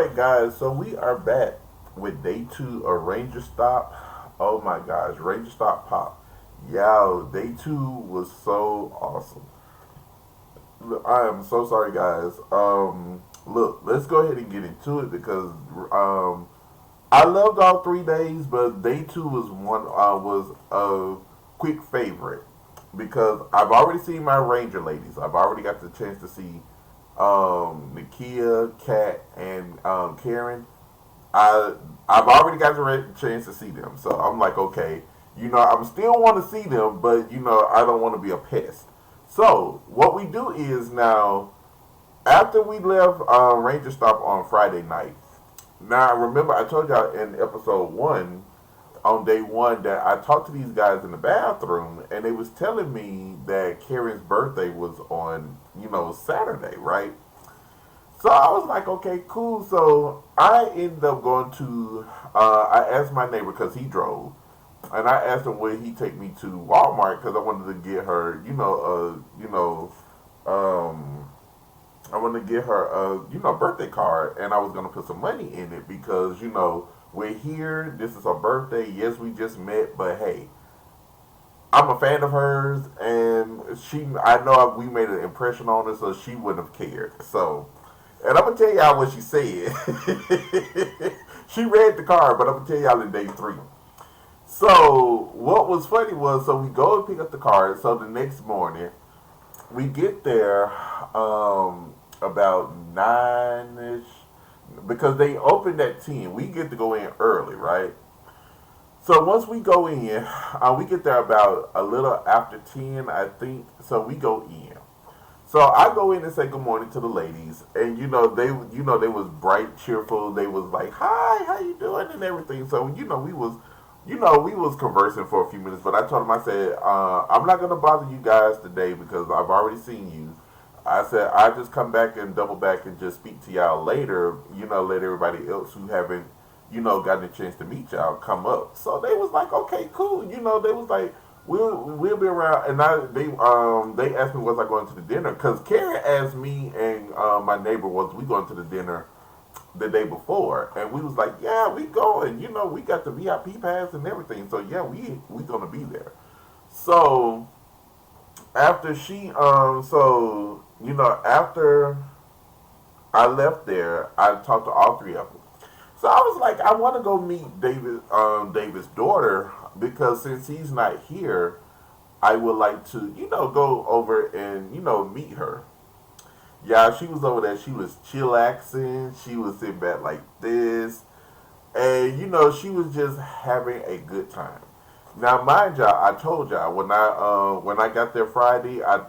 right, guys. So we are back with day two of Ranger Stop. Oh my gosh, Ranger Stop Pop. Yo, day two was so awesome. Look, I am so sorry, guys. Look, let's go ahead and get into it because I loved all 3 days, but day two was a quick favorite because I've already seen my Ranger ladies. I've already got the chance to see Nakia, Kat, and Karen. I I've already got the chance to see them, so I'm like, okay, I'm still want to see them, but I don't want to be a pest. So what we do is now after we left Ranger Stop on Friday night. Now remember I told y'all in episode one on day one that I talked to these guys in the bathroom and they was telling me that Karen's birthday was on Saturday, right? So I was like, okay, cool. So I ended up going to. I asked my neighbor because he drove, and I asked him would he take me to Walmart because I wanted to get her, I wanted to get her a, birthday card, and I was gonna put some money in it because we're here. This is her birthday. Yes, we just met, but hey, I'm a fan of hers, and I know we made an impression on her, so she wouldn't have cared. So. And I'm gonna tell y'all what she said. She read the card, but I'm gonna tell y'all in day three. So what was funny was, so we go and pick up the card. So the next morning, we get there about 9ish because they opened at 10. We get to go in early, right? So once we go in, we get there about a little after 10, I think. So we go in. So I go in and say good morning to the ladies, and they was bright, cheerful. They was like, "Hi, how you doing?" and everything. So we was conversing for a few minutes. But I told them, I said, "I'm not gonna bother you guys today because I've already seen you." I said, "I just come back and double back and just speak to y'all later. Let everybody else who haven't gotten a chance to meet y'all come up." So they was like, "Okay, cool." They was like. We'll be around, and they asked me was I going to the dinner because Karen asked me and my neighbor was we going to the dinner the day before, and we was like, yeah, we going, we got the VIP pass and everything, so yeah, we gonna be there. So after after I left there, I talked to all three of them. So I was like, I want to go meet David's daughter because since he's not here, I would like to, go over and, meet her. Yeah, she was over there. She was chillaxing. She was sitting back like this. And, she was just having a good time. Now, mind y'all, I told y'all when I got there Friday, I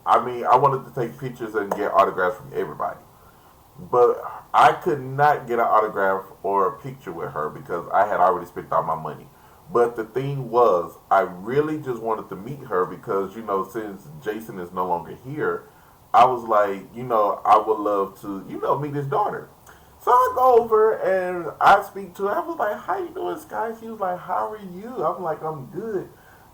wanted to take pictures and get autographs from everybody. But I could not get an autograph or a picture with her because I had already spent all my money. But the thing was, I really just wanted to meet her because, since Jason is no longer here, I was like, I would love to, meet his daughter. So I go over and I speak to her. I was like, how you doing, Sky? She was like, how are you? I'm like, I'm good.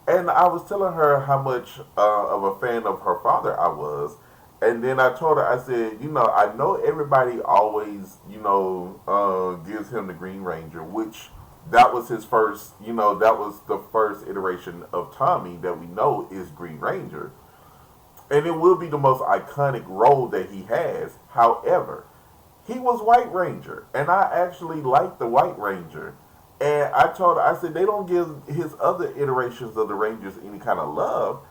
And I was telling her how much of a fan of her father I was. And then I told her, I said, I know everybody always, gives him the Green Ranger, which that was his first, that was the first iteration of Tommy that we know is Green Ranger. And it will be the most iconic role that he has. However, he was White Ranger, and I actually like the White Ranger. And I told her, I said, they don't give his other iterations of the Rangers any kind of love.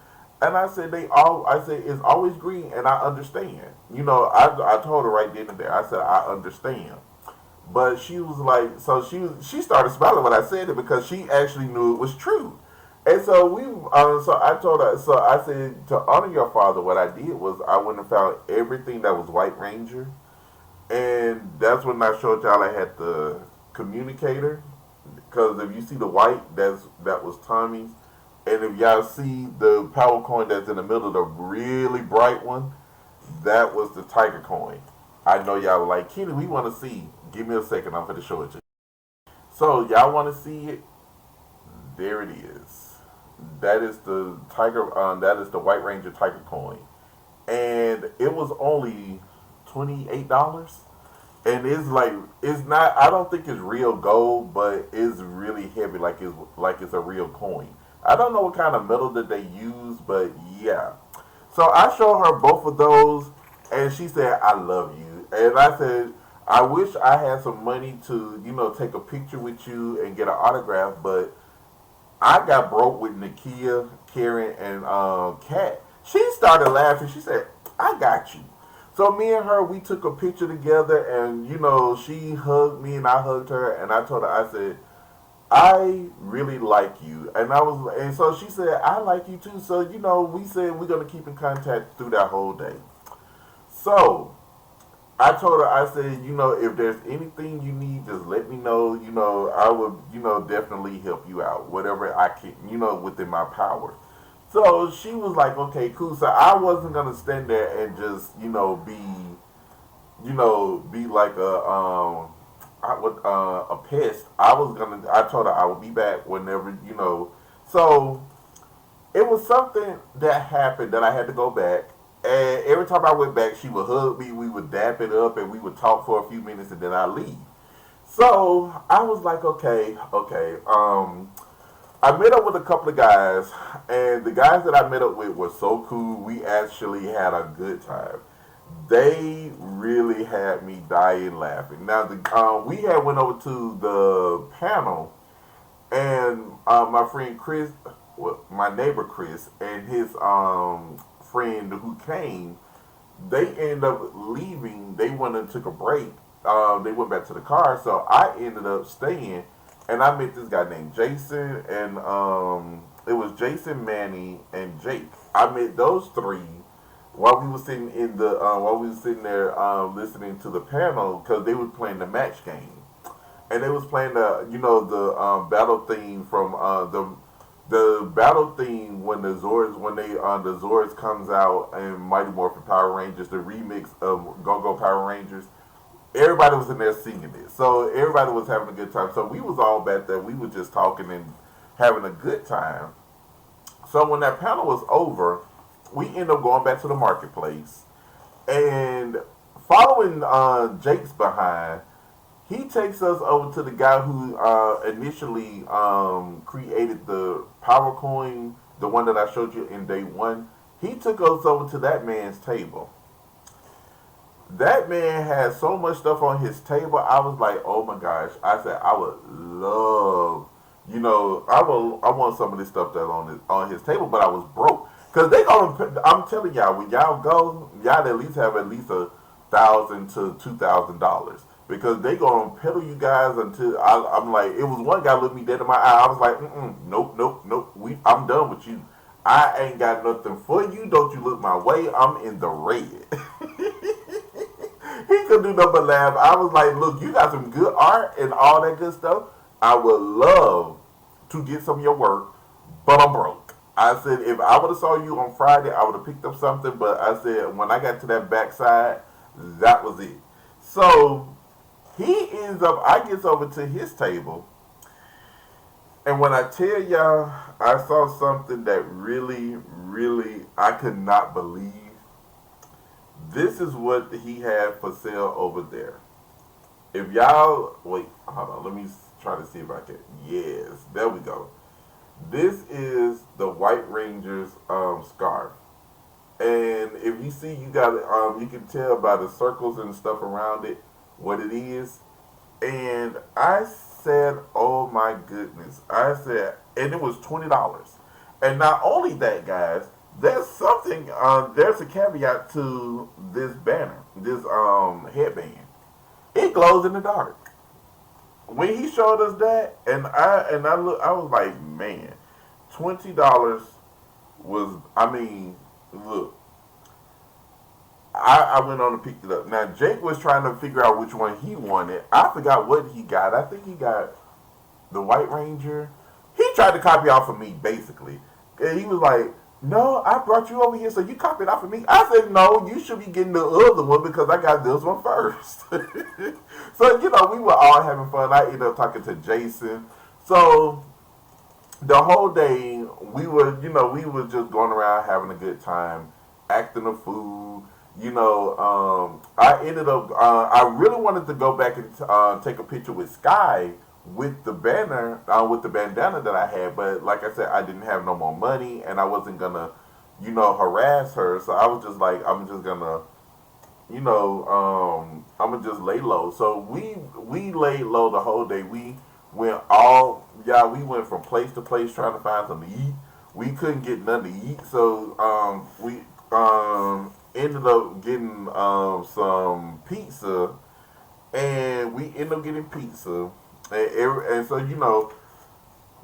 And I said, I said, it's always green, and I understand. I told her right then and there, I said, I understand. But she was like, she started smiling when I said it because she actually knew it was true. And so so I told her, so I said, to honor your father, what I did was I went and found everything that was White Ranger. And that's when I showed y'all I had the communicator. Because if you see the white, that was Tommy's. And if y'all see the power coin that's in the middle, the really bright one, that was the tiger coin. I know y'all were like, Kenny, we want to see. Give me a second, I'm going to show it to you. So y'all want to see it? There it is. That is the tiger. That is the White Ranger tiger coin, and it was only $28. and it's like it's not. I don't think it's real gold, but it's really heavy, like it's a real coin. I don't know what kind of metal that they use, but yeah. So I showed her both of those, and she said, "I love you," and I said, "I wish I had some money to, take a picture with you and get an autograph, but I got broke with Nakia, Karen, and Kat." She started laughing. She said, "I got you." So me and her, we took a picture together, and she hugged me, and I hugged her, and I told her, I said, "I really like you," and so she said, "I like you too." So we said we're gonna keep in contact through that whole day. So I told her, I said, if there's anything you need, just let me know. I would, definitely help you out, whatever I can, within my power. So she was like, okay, cool. So I wasn't gonna stand there and just, be like a pest. I told her I would be back whenever. So it was something that happened that I had to go back. And every time I went back, she would hug me, we would dap it up, and we would talk for a few minutes, and then I leave. So I was like, okay, okay. I met up with a couple of guys, and the guys that I met up with were so cool. We actually had a good time. They really had me dying laughing. Now, we had went over to the panel, and my friend Chris, well, my neighbor Chris, and his friend who came, they ended up leaving. They went and took a break. They went back to the car, so I ended up staying, and I met this guy named Jason, and it was Jason, Manny, and Jake. I met those three while we were sitting there listening to the panel because they were playing the match game, and they was playing the battle theme from the battle theme when the Zords comes out in Mighty Morphin Power Rangers, the remix of Go Go Power Rangers. Everybody was in there singing it, so everybody was having a good time. So we was all back there. We were just talking and having a good time. So when that panel was over, we ended up going back to the marketplace and following Jake's behind. He takes us over to the guy who initially created the Power Coin, the one that I showed you in day one. He took us over to that man's table. That man had so much stuff on his table. I was like, oh my gosh. I said, I would love, I want some of this stuff that's on his table, but I was broke. Cause I'm telling y'all, when y'all go, y'all at least have at least $1,000 to $2,000 because they gonna peddle you guys until I'm like, it was one guy looked me dead in my eye. I was like, nope, nope, nope. I'm done with you. I ain't got nothing for you. Don't you look my way? I'm in the red. He couldn't do nothing but laugh. I was like, look, you got some good art and all that good stuff. I would love to get some of your work, but I'm broke. I said, if I would have saw you on Friday, I would have picked up something. But I said, when I got to that backside, that was it. So I gets over to his table. And when I tell y'all, I saw something that really, really, I could not believe. This is what he had for sale over there. If y'all, wait, hold on, let me try to see if I can. Yes, there we go. This is the White Ranger's scarf. And if you see, you can tell by the circles and stuff around it what it is. And I said, oh my goodness. I said, and it was $20. And not only that, guys, there's a caveat to this banner, this headband. It glows in the dark. When he showed us that, I was like, man, $20 was, I mean, look, I went on and picked it up. Now Jake was trying to figure out which one he wanted. I forgot what he got. I think he got the White Ranger. He tried to copy off of me basically. And he was like, "No, I brought you over here, so you copied off of me." I said, "No, you should be getting the other one because I got this one first." So we were all having fun. I ended up talking to Jason. So the whole day we were just going around having a good time, acting a fool. I ended up. I really wanted to go back and take a picture with Sky with the banner, with the bandana that I had. But like I said, I didn't have no more money, and I wasn't gonna, harass her. So I was just like, I'm just gonna, I'm gonna just lay low. So we laid low the whole day. We went from place to place trying to find something to eat. We couldn't get nothing to eat, so we ended up getting some pizza, and we ended up getting pizza, and so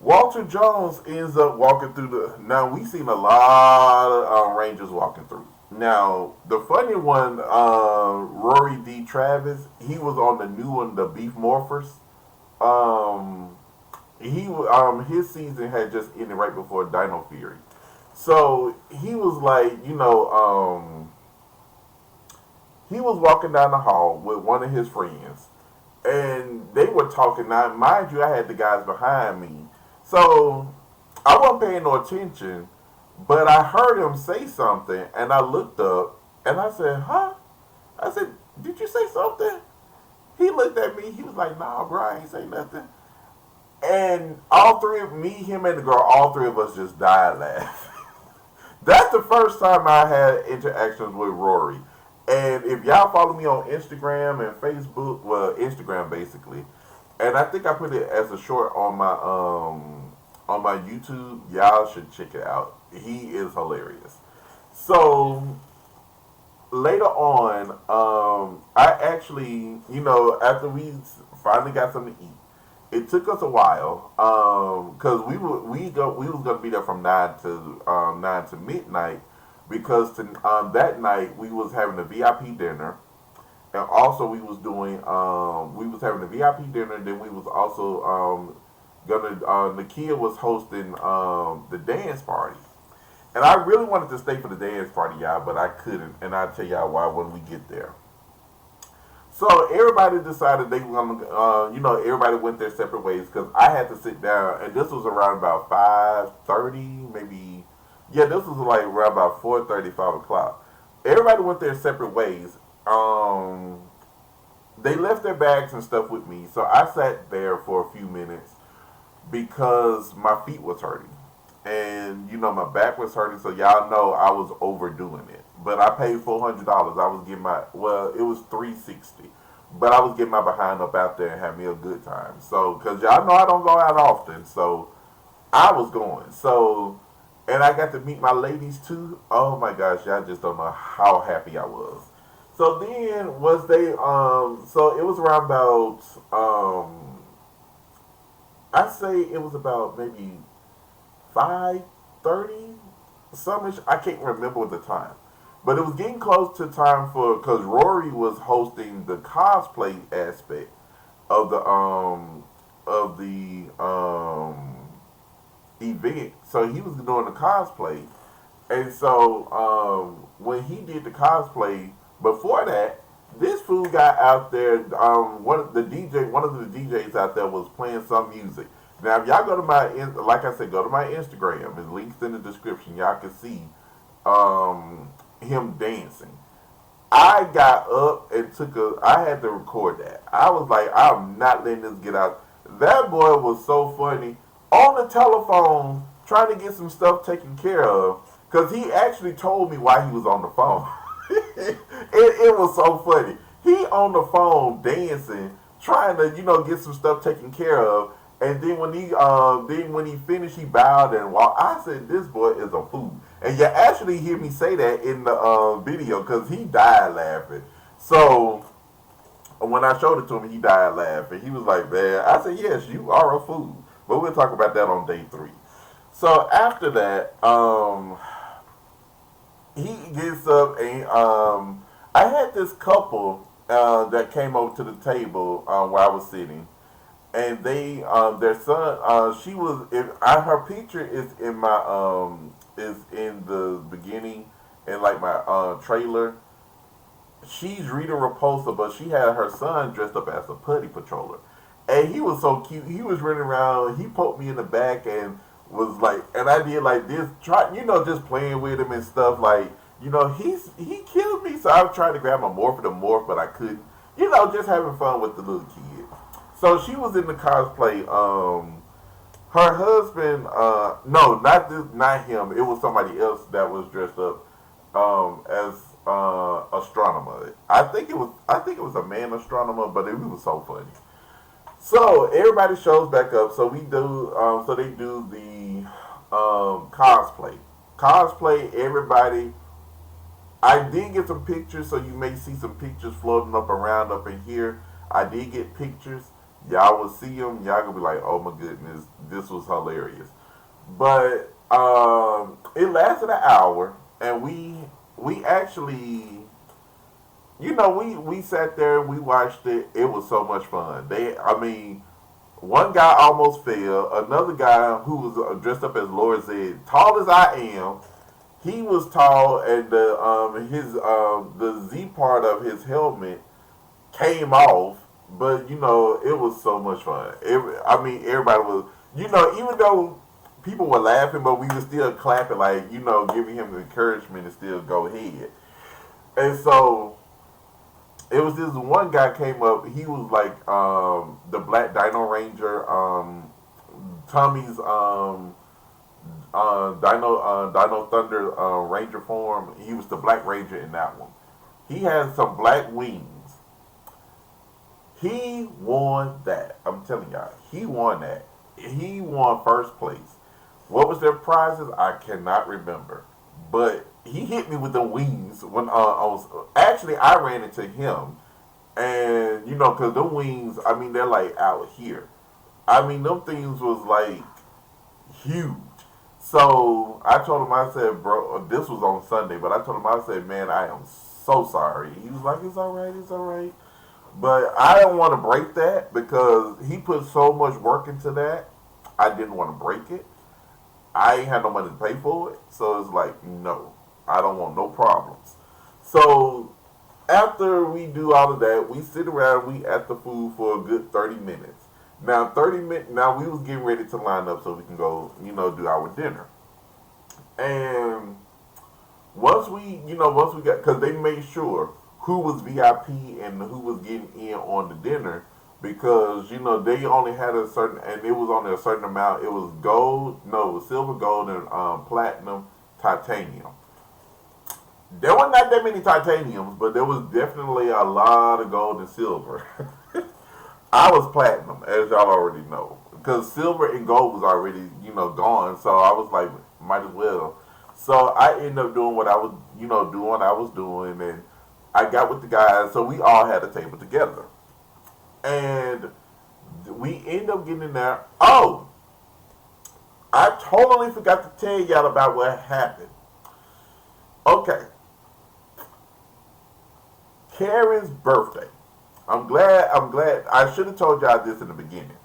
Walter Jones ends up walking through the. Now we seen a lot of Rangers walking through. Now the funny one, Rory D. Travis, he was on the new one, the Beef Morphers. Um, his season had just ended right before Dino Fury, so he was like, he was walking down the hall with one of his friends, and they were talking. Now, mind you, I had the guys behind me, so I wasn't paying no attention. But I heard him say something, and I looked up, and I said, "Huh?" I said, "Did you say something?" He looked at me. He was like, "Nah, bro, I ain't say nothing." And all three of me, him, and the girl, all three of us just died laughing. That's the first time I had interactions with Rory. And if y'all follow me on Instagram and Facebook, well, Instagram basically, and I think I put it as a short on my YouTube. Y'all should check it out. He is hilarious. So later on, I actually, after we finally got something to eat, it took us a while because we was gonna be there from 9 to midnight because that night we was having a VIP dinner, and also we was having a VIP dinner. And then we was also gonna Nakia was hosting the dance party, and I really wanted to stay for the dance party, y'all, but I couldn't, and I'll tell y'all why when we get there. So everybody decided they were gonna, everybody went their separate ways because I had to sit down, and this was around about 5:30, maybe. Yeah, this was like around about 4:30, 5 o'clock. Everybody went their separate ways. They left their bags and stuff with me, so I sat there for a few minutes because my feet was hurting, and my back was hurting. So y'all know I was overdoing it. But I paid $400. I was getting it was 360, but I was getting my behind up out there and having me a good time. So because y'all know I don't go out often, so I was going. So and I got to meet my ladies too. Oh my gosh, y'all just don't know how happy I was. So then was they so it was around about I say it was about maybe 5:30, some. I can't remember the time, but it was getting close to time for because Rory was hosting the cosplay aspect of the event. So he was doing the cosplay, and so when he did the cosplay, before that, this fool got out there. One of the DJs out there was playing some music. Now, if y'all go to like I said, go to my Instagram. It's links in the description. Y'all can see him dancing. I got up and I had to record that. I was like, I'm not letting this get out. That boy was so funny on the telephone trying to get some stuff taken care of because he actually told me why he was on the phone. It was so funny. He on the phone dancing, trying to get some stuff taken care of, and then when he finished, he bowed and walked. I said, "This boy is a fool," and you actually hear me say that in the video because he died laughing. So when I showed it to him, he died laughing. He was like, "Man," I said, "Yes, you are a fool," but we'll talk about that on day 3. So after that, he gets up and I had this couple that came over to the table where I was sitting, and their son, she was her picture is in the beginning in like my trailer. She's Rita Repulsa, but she had her son dressed up as a putty patroller, and he was so cute. He was running around. He poked me in the back and was like, and I did like this, just playing with him and stuff like. he killed me. So I was trying to grab my morph to morph, but I couldn't. Just having fun with the little kid. So she was in the cosplay. Her husband, no, not him. It was somebody else that was dressed up as astronomer. I think it was a man astronomer, but it was so funny. So everybody shows back up. So we do. So they do the cosplay. Cosplay. Everybody. I did get some pictures, so you may see some pictures floating up around up in here. I did get pictures. Y'all will see them. Y'all gonna be like, "Oh my goodness, this was hilarious." But it lasted an hour, and we actually, we sat there and we watched it. It was so much fun. I mean, one guy almost fell. Another guy who was dressed up as Lord Zed, tall as I am, he was tall, and the Z part of his helmet came off. But it was so much fun. Everybody was, even though people were laughing, but we were still clapping, like giving him encouragement to still go ahead. And so it was this one guy came up. He was like the Black Dino Ranger, Tommy's Dino Thunder Ranger form. He was the Black Ranger in that one. He had some black wings. He won that. I'm telling y'all, he won that. He won first place. What was their prizes? I cannot remember. But he hit me with the wings when I ran into him, and because the wings, they're like out here. Them things was like huge. So I told him, I said, bro, this was on Sunday, but I told him, I said, man, I am so sorry. He was like, it's all right, it's all right. But I don't want to break that because he put so much work into that. I didn't want to break it. I ain't had no money to pay for it. So it's like, no, I don't want no problems. So after we do all of that, we sit around, we at the food for a good 30 minutes. Now, 30 minutes, now we was getting ready to line up so we can go, do our dinner. And once we got, because they made sure who was VIP and who was getting in on the dinner, because they only had a certain, and it was only a certain amount. It was gold, no, it was silver, gold, and platinum, titanium. There were not that many titaniums, but there was definitely a lot of gold and silver. I was platinum, as y'all already know, because silver and gold was already gone. So I was like, might as well. So I ended up doing what I was doing, and I got with the guys, so we all had a table together. And we end up getting in there. Oh, I totally forgot to tell y'all about what happened. Okay. Karen's birthday. I'm glad. I should have told y'all this in the beginning.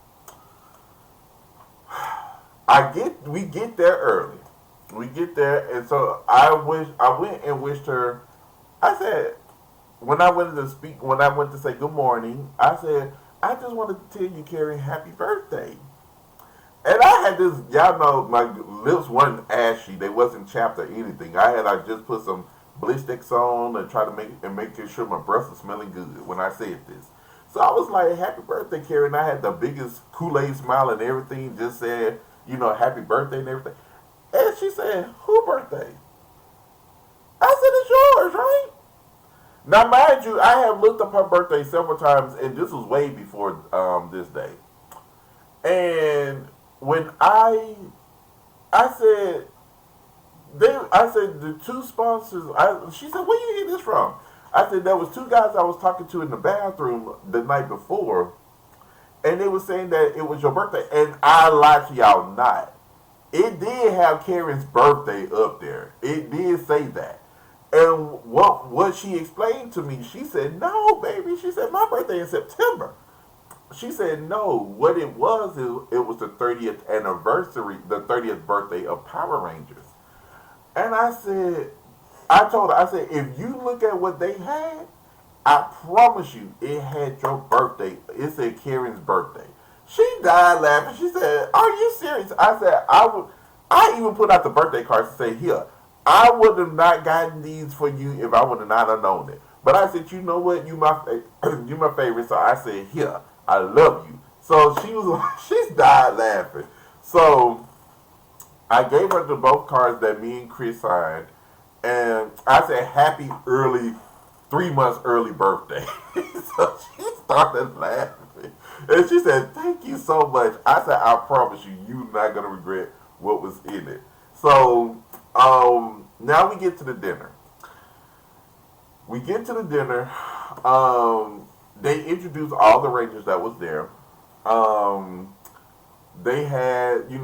We get there early. We get there, and so I went and wished her. I said, when I went to say good morning, I said, I just wanted to tell you, Karen, happy birthday. And I had this, y'all know, my lips weren't ashy. They wasn't chapped or anything. I just put some Blistex on and try to make sure my breath was smelling good when I said this. So I was like, happy birthday, Karen. I had the biggest Kool-Aid smile and everything. Just said, happy birthday and everything. And she said, who birthday? I said, it's yours, right? Now, mind you, I have looked up her birthday several times, and this was way before this day. And when I said, the two sponsors, she said, where you get this from? I said, there was two guys I was talking to in the bathroom the night before, and they were saying that it was your birthday. And I lied to y'all not. It did have Karen's birthday up there. It did say that. And what she explained to me, she said, no, baby. She said, my birthday in September. She said, no, what it was the 30th anniversary, the 30th birthday of Power Rangers. And I told her, I said, if you look at what they had, I promise you, it had your birthday. It said Karen's birthday. She died laughing. She said, are you serious? I said, I even put out the birthday cards to say, here, I would have not gotten these for you if I would have not have known it. But I said, you know what, you my favorite. So I said, here, I love you. So she was she's died laughing. So I gave her the both cards that me and Chris signed, and I said, happy early, 3 months early birthday. So she started laughing. And she said, thank you so much. I said, I promise you, you're not going to regret what was in it. So now we get to the dinner. We get to the dinner. They introduced all the Rangers that was there. Um, they had, we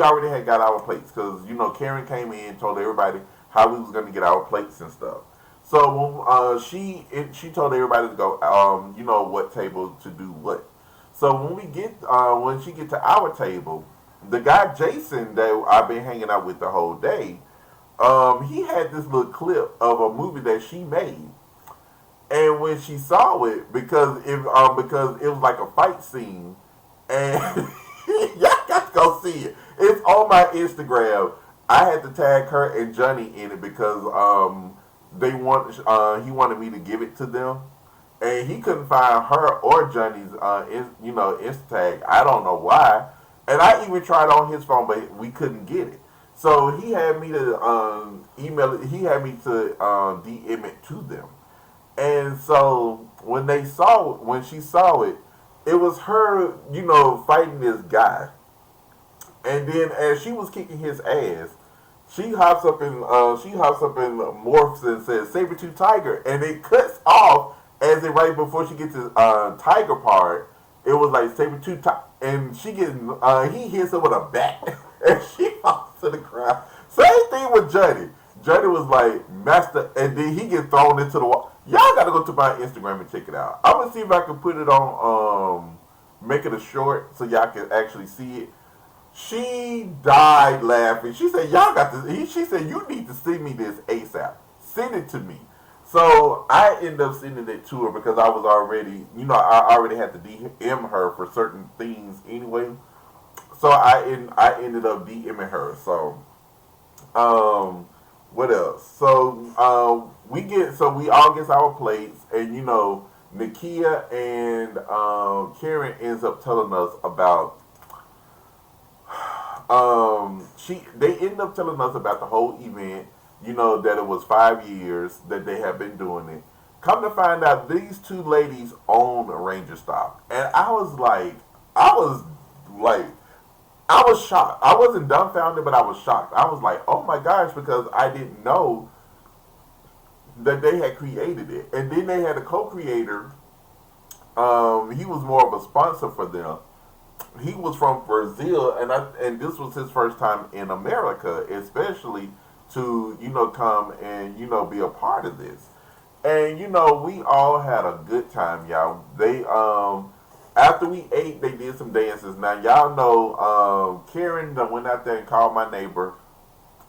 already had got our plates because Karen came in, told everybody how we was gonna get our plates and stuff. So she told everybody to go, what table to do what. So when she get to our table, the guy Jason that I've been hanging out with the whole day, he had this little clip of a movie that she made, and when she saw it, because it was like a fight scene, and y'all got to go see it. It's on my Instagram. I had to tag her and Johnny in it because he wanted me to give it to them, and he couldn't find her or Johnny's Insta tag. I don't know why, and I even tried on his phone, but we couldn't get it. So he had me to email it. He had me to DM it to them. And so when she saw it, it was her, fighting this guy. And then as she was kicking his ass, she hops up and morphs and says Saber-tooth tiger, and it cuts off as it right before she gets to tiger part. It was like Saber-tooth tiger, and he hits her with a bat, and she falls to the ground. Same thing with Johnny. Johnny was like master, and then he gets thrown into the wall. Y'all gotta go to my Instagram and check it out. I'm gonna see if I can put it on, make it a short so y'all can actually see it. She died laughing. She said, "Y'all got this." She said, "You need to send me this ASAP. Send it to me." So I ended up sending it to her because I was already, I already had to DM her for certain things anyway. So I ended up DMing her. So what else? So we all get our plates, and Nakia and Karen ends up telling us about they end up telling us about the whole event, that it was 5 years that they have been doing it. Come to find out, these two ladies own Ranger stock. And I was shocked. I wasn't dumbfounded, but I was shocked. I was like, oh my gosh, because I didn't know that they had created it. And then they had a co-creator. He was more of a sponsor for them. He was from Brazil, and this was his first time in America, especially to come and be a part of this. And we all had a good time, y'all. They after we ate, they did some dances. Now y'all know Karen that went out there and called my neighbor.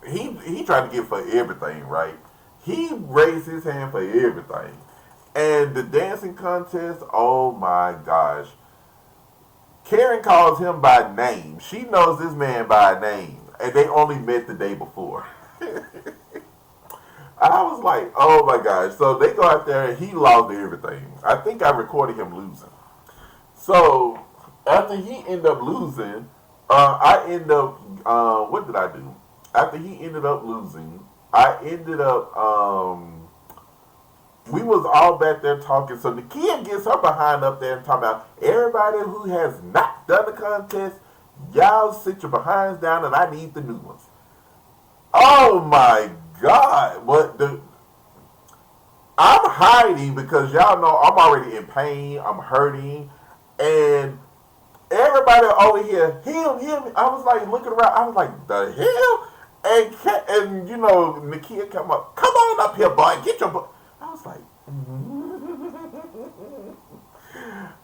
He tried to get for everything, right? He raised his hand for everything. And the dancing contest, oh my gosh. Karen calls him by name. She knows this man by name. And they only met the day before. I was like, oh my gosh. So they go out there and he lost everything. I think I recorded him losing. So after he ended up losing, I ended up, what did I do? After he ended up losing, I ended up, we was all back there talking. So the kid gets her behind up there and talking about everybody who has not done the contest, y'all sit your behinds down and I need the new ones. Oh my God. I'm hiding because y'all know I'm already in pain. I'm hurting. And everybody over here, him. I was like looking around. I was like, the hell? And Nakia come on up here, boy. Get your boy. I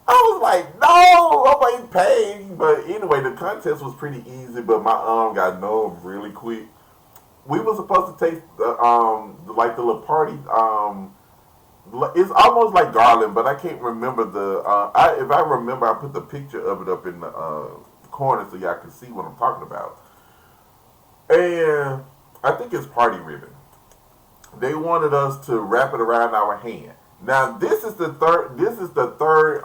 was like, no, I'm in pain. But anyway, the contest was pretty easy, but my arm got numb really quick. We were supposed to take the little party. It's almost like Garland, but I can't remember if I remember, I put the picture of it up in the corner so y'all can see what I'm talking about. And I think it's party ribbon. They wanted us to wrap it around our hand. Now this is the third. This is the third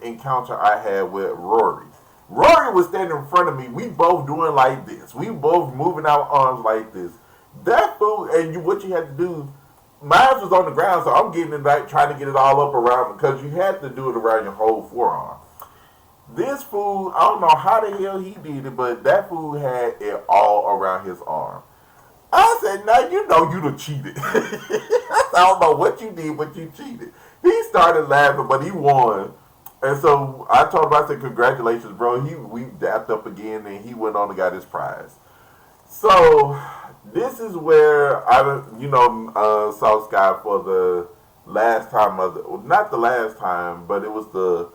encounter I had with Rory. Rory was standing in front of me. We both doing like this. We both moving our arms like this. That fool, and what you had to do. Mine was on the ground, so I'm getting it like trying to get it all up around because you had to do it around your whole forearm. This fool, I don't know how the hell he did it, but that fool had it all around his arm. I said, now you know you done cheated. I don't know what you did, but you cheated. He started laughing, but he won. And so I told him, I said, congratulations, bro. We dapped up again, and he went on and got his prize. So this is where saw Sky for the last time of the, well, not the last time, but it was the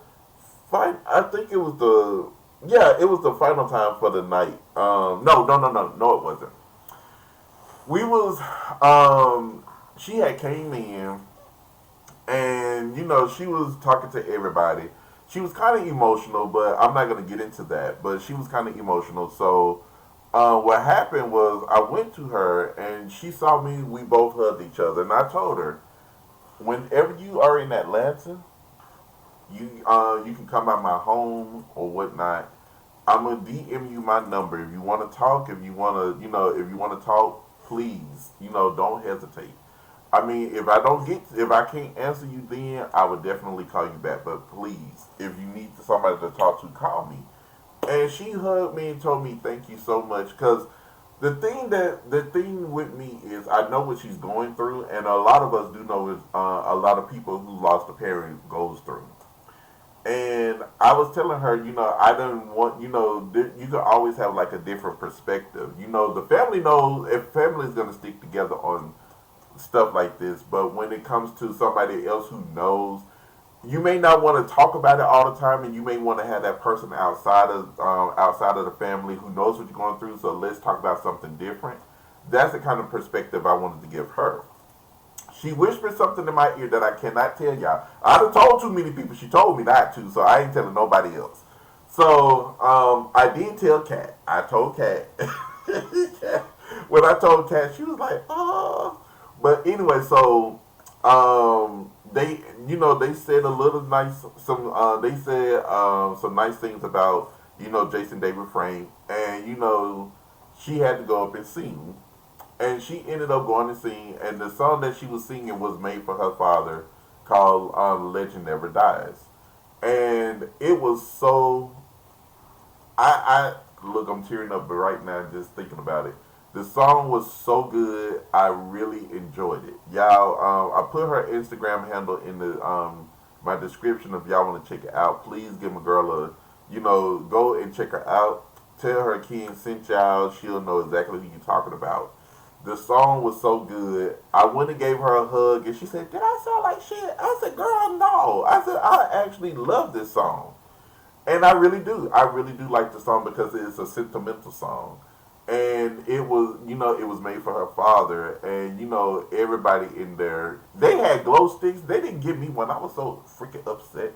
fight. I think it was the, yeah, it was the final time for the night. No, it wasn't. We was she had came in, and she was talking to everybody. She was kind of emotional, but I'm not gonna get into that. But she was kind of emotional. So what happened was I went to her, and she saw me. We both hugged each other, and I told her, whenever you are in Atlanta, you can come by my home or whatnot. I'm gonna DM you my number if you want to talk. If you want to, if you want to talk, please, don't hesitate. I mean, if I can't answer you, then I would definitely call you back. But please, if you need somebody to talk to, call me. And she hugged me and told me thank you so much because the thing with me is I know what she's going through, and a lot of us do know is a lot of people who lost a parent goes through. And I was telling her, I didn't want, you can always have like a different perspective. The family knows if family is going to stick together on stuff like this, but when it comes to somebody else who knows, you may not want to talk about it all the time, and you may want to have that person outside of the family who knows what you're going through. So let's talk about something different. That's the kind of perspective I wanted to give her. She whispered something in my ear that I cannot tell y'all. I done told too many people. She told me not to, so I ain't telling nobody else. So I did tell Kat. I told Kat. When I told Kat, she was like, "Oh." But anyway, so they said a little nice they said some nice things about Jason David Frank, and she had to go up and sing, and she ended up going to sing, and the song that she was singing was made for her father, called "Legend Never Dies," and it was so. I look, I'm tearing up right now just thinking about it. The song was so good, I really enjoyed it. Y'all, I put her Instagram handle in the my description if y'all want to check it out. Please give my girl a, go and check her out. Tell her Ken sent y'all. She'll know exactly who you're talking about. The song was so good. I went and gave her a hug, and she said, "Did I sound like shit?" I said, "Girl, no." I said, "I actually love this song." And I really do. I really do like the song because it's a sentimental song. And it was made for her father. And, everybody in there, they had glow sticks. They didn't give me one. I was so freaking upset.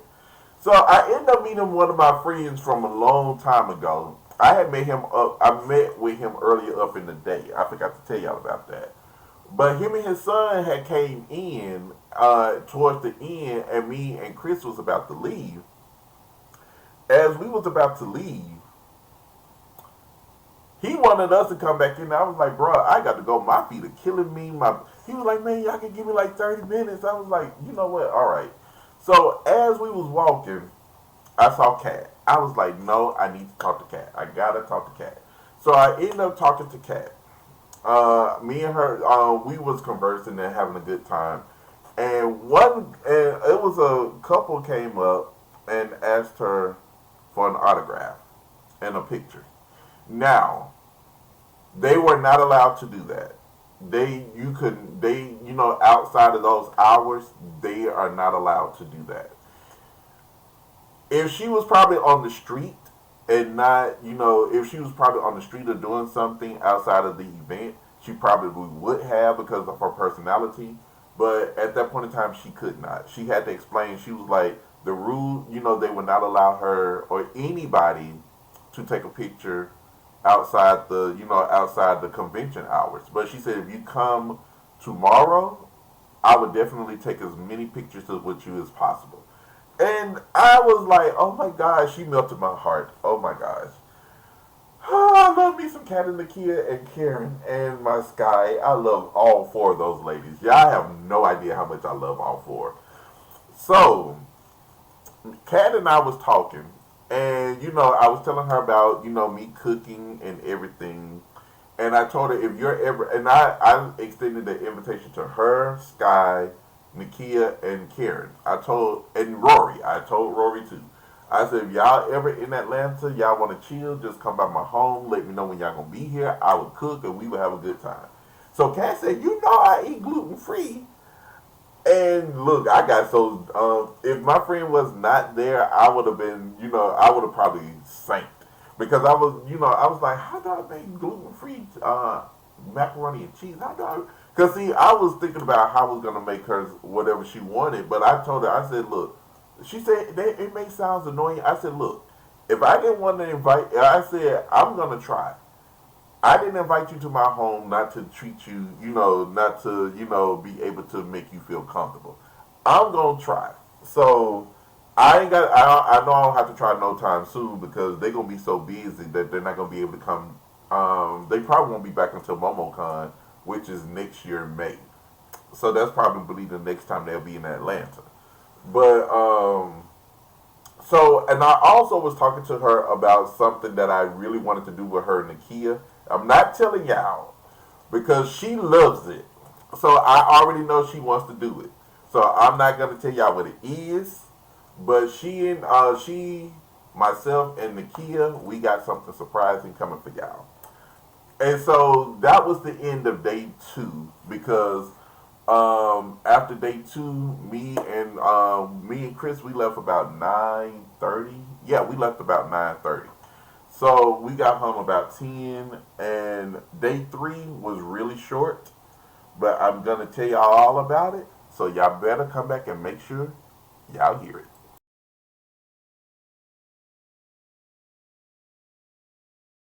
So I ended up meeting one of my friends from a long time ago. I met with him earlier up in the day. I forgot to tell y'all about that. But him and his son had came in towards the end, and me and Chris was about to leave. As we was about to leave, he wanted us to come back in. I was like, bro, I got to go. My feet are killing me. He was like, man, y'all can give me like 30 minutes. I was like, you know what? All right. So as we was walking, I saw Kat. I was like, no, I need to talk to Kat. I got to talk to Kat. So I ended up talking to Kat. Me and her, we was conversing and having a good time. And it was a couple came up and asked her for an autograph and a picture. Now, they were not allowed to do that. You couldn't, outside of those hours, they are not allowed to do that. If she was probably on the street and not, if she was probably on the street or doing something outside of the event, she probably would have because of her personality. But at that point in time, she could not. She had to explain. She was like, the rule, they would not allow her or anybody to take a picture outside the convention hours. But she said if you come tomorrow, I would definitely take as many pictures with you as possible. And I was like, oh my gosh, she melted my heart. Oh my gosh. I love me some Kat and Nakia and Karen and my Sky. I love all four of those ladies. Y'all have no idea how much I love all four. So, Kat and I was talking, and I was telling her about me cooking and everything, and I told her if you're ever, and I extended the invitation to her, Sky, Nakia, and Karen. And Rory. I told Rory too. I said if y'all ever in Atlanta, y'all want to chill, just come by my home. Let me know when y'all gonna be here. I would cook and we would have a good time. So Kat said, I eat gluten free. And look, I got so. If my friend was not there, I would have been. I would have probably sank because I was like, how do I make gluten free macaroni and cheese? How do I? Because see, I was thinking about how I was gonna make her whatever she wanted, but I told her, I said, look. She said it may sound annoying. I said, look, if I didn't want to invite, I said I'm gonna try. I didn't invite you to my home not to treat you, not to, be able to make you feel comfortable. I'm gonna try. So I ain't got. I know I don't have to try no time soon because they're gonna be so busy that they're not gonna be able to come. They probably won't be back until MomoCon, which is next year May. So that's probably the next time they'll be in Atlanta. But so, and I also was talking to her about something that I really wanted to do with her and Nakia. I'm not telling y'all because she loves it. So I already know she wants to do it. So I'm not gonna tell y'all what it is. But myself, and Nakia, we got something surprising coming for y'all. And so that was the end of day two because after day two, me and Chris, we left about 9:30. Yeah, we left about 9:30. So we got home about 10, and day three was really short. But I'm gonna tell y'all all about it. So y'all better come back and make sure y'all hear it.